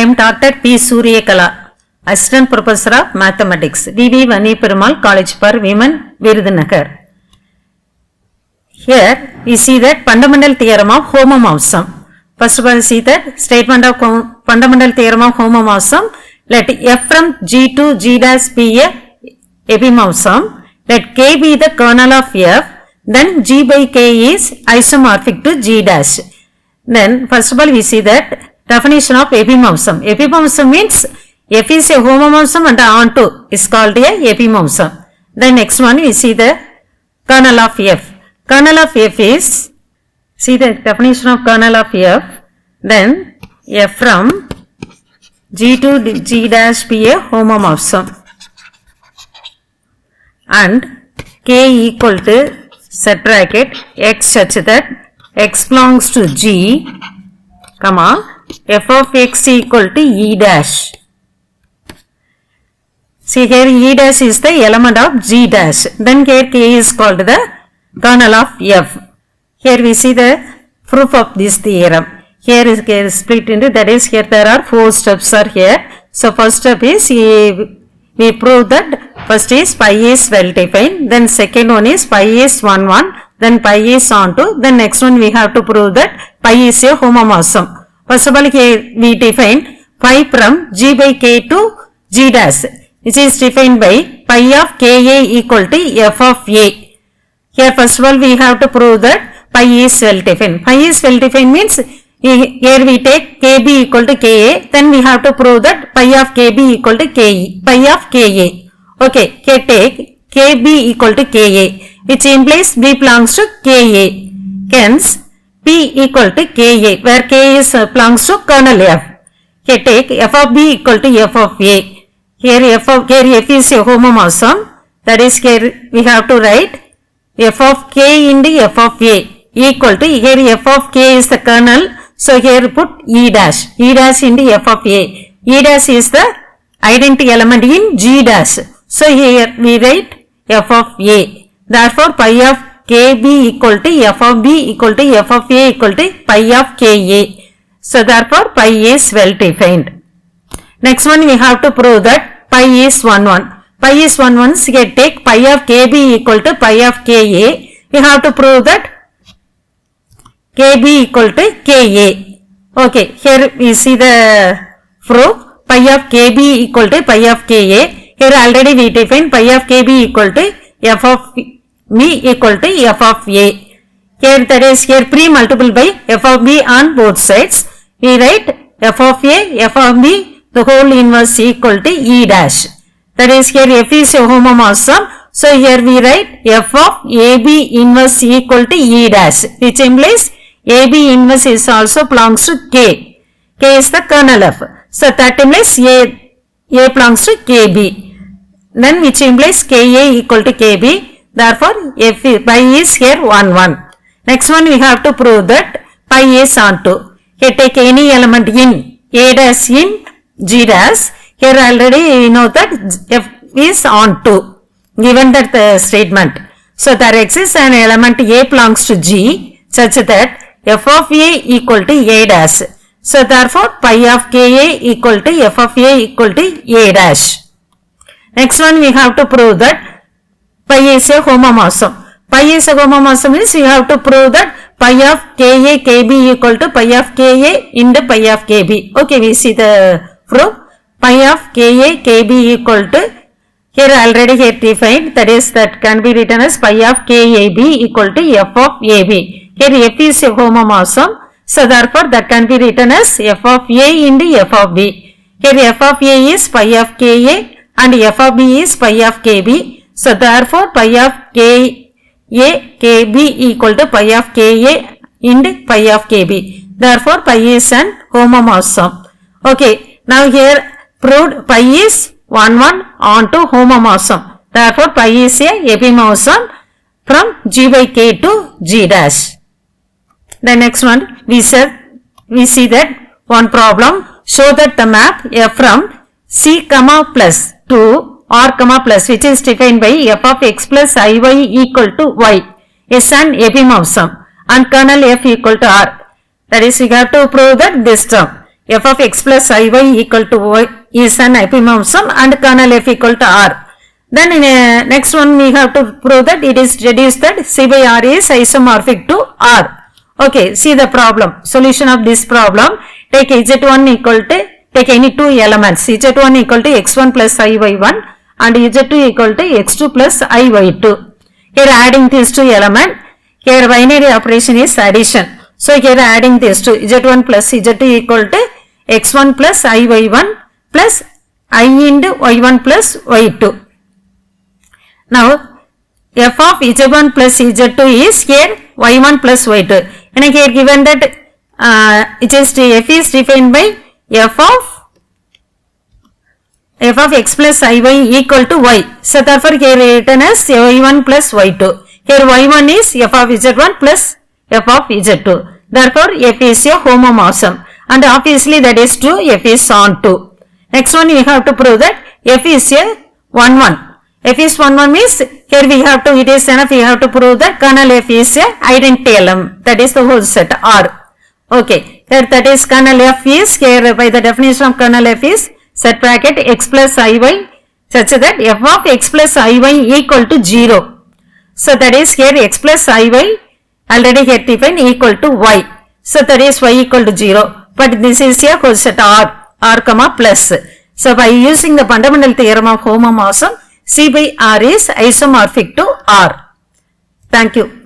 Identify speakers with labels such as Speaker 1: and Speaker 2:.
Speaker 1: am Dr. P. Suryakala, Assistant Professor of Mathematics, V.V. Vani Perumal College for Women, Virudhunagar. Here we see that fundamental theorem of homomorphism. First of all, see that statement of fundamental theorem of homomorphism. Let f from G to G dash be a epimorphism. Let K be the kernel of f. Then G by K is isomorphic to G dash. Then first of all we see that definition of epimorphism. Epimorphism means f is a homomorphism and onto is called a epimorphism. Then next one we see the kernel of f. Kernel of f is, see the definition of kernel of f. Then f from G to G dash be a homomorphism and K equal to set bracket x such that x belongs to G, comma f of x equal to E dash. See here E dash is the element of G dash. Then here K is called the kernel of f. Here we see the proof of this theorem. Here is split into, that is here there are 4 steps are here. So first step is we prove that first is pi is well defined, then second one is pi is 1 1, then pi is onto, then next one we have to prove that pi is a homomorphism. First of all here we define pi from G by K to G dash, which is defined by pi of Ka equal to f of a. Here first of all we have to prove that pi is well defined. Pi is well defined means here we take Kb equal to Ka, then we have to prove that pi of Kb equal to Ke, pi of Ka. Okay, here take Kb equal to Ka, which implies B belongs to Ka. Hence, P equal to Ka, where K is belongs to kernel f. Here take f of B equal to f of A. Here f is a homomorphism, that is here we have to write f of K into f of A equal to, here f of K is the kernel, so here put E dash, E dash into f of A. E dash is the identity element in G dash, so here we write f of A. Therefore, pi of Kb equal to f of B equal to f of A equal to pi of Ka. So therefore, pi is well defined. Next one we have to prove that pi is 1 1. Pi is 1 1, so here take pi of Kb equal to pi of Ka. We have to prove that Kb equal to Ka. Okay, here we see the proof pi of Kb equal to pi of Ka. Here already we define pi of Kb equal to f of B equal to f of A. Here that is here pre-multiple by f of B on both sides. We write f of A, f of B, the whole inverse equal to E dash. That is here f is a homomorphism. So here we write f of AB inverse equal to E dash, which implies AB inverse is also belongs to K. K is the kernel f. So that implies A belongs to KB. Then which implies Ka equal to KB. Therefore, pi is here 1 1. Next one we have to prove that pi is onto. Here take any element in A dash in G dash. Here already we know that f is onto, given that the statement. So there exists an element A belongs to G such that f of A equal to A dash. So therefore pi of Ka equal to f of A equal to A dash. Next one we have to prove that pi is a homomorphism. Pi is a homomorphism means we have to prove that pi of Ka Kb equal to pi of Ka into pi of Kb. Okay, we see the proof. Pi of Ka Kb equal to, here already here defined, that is that can be written as pi of Kab equal to f of Ab. Here f is a homomorphism, so therefore that can be written as f of A into f of B. Here f of A is pi of Ka and f of B is pi of Kb. So therefore pi of Kb equal to pi of Ka into pi of Kb. Therefore pi is an homomorphism. Okay, now here proved pi is 1 1 onto homomorphism. Therefore pi is a epimorphism from G by K to G dash. The next one we see that one problem, show that the map f from C comma plus to R comma plus, which is defined by f of x plus iy equal to y, is an epimorphism and kernel f equal to R. That is, we have to prove that this term f of x plus iy equal to y is an epimomsum and kernel f equal to r. Then in next one we have to prove that it is deduced that c by r is isomorphic to r. Okay, see the problem. Solution of this problem. Take z1 equal to, take any two elements. z1 equal to x1 plus iy1 and z2 equal to x2 plus iy2. Here adding these two elements. Here binary operation is addition. So here adding these two, z1 plus z2 equal to x1 plus iy1 plus I into y1 plus y2. Now f of z1 plus z2 is here y1 plus y2. And here given that it is f is defined by f of x plus iy equal to y. So therefore here written as y1 plus y2. Here y1 is f of z1 plus f of z2. Therefore f is a homomorphism. And obviously that is true, f is onto. Next one we have to prove that f is a 1-1. F is 1-1 means here we have to, it is enough, we have to prove that kernel f is a identity element. That is the whole set R. Okay, here that is kernel f is, here by the definition of kernel f is set bracket x plus iy such that f of x plus iy equal to 0. So that is here x plus iy already here defined equal to y. So that is y equal to 0. But this is here whole set R comma plus. So by using the fundamental theorem of homomorphism, C by R is isomorphic to R. Thank you.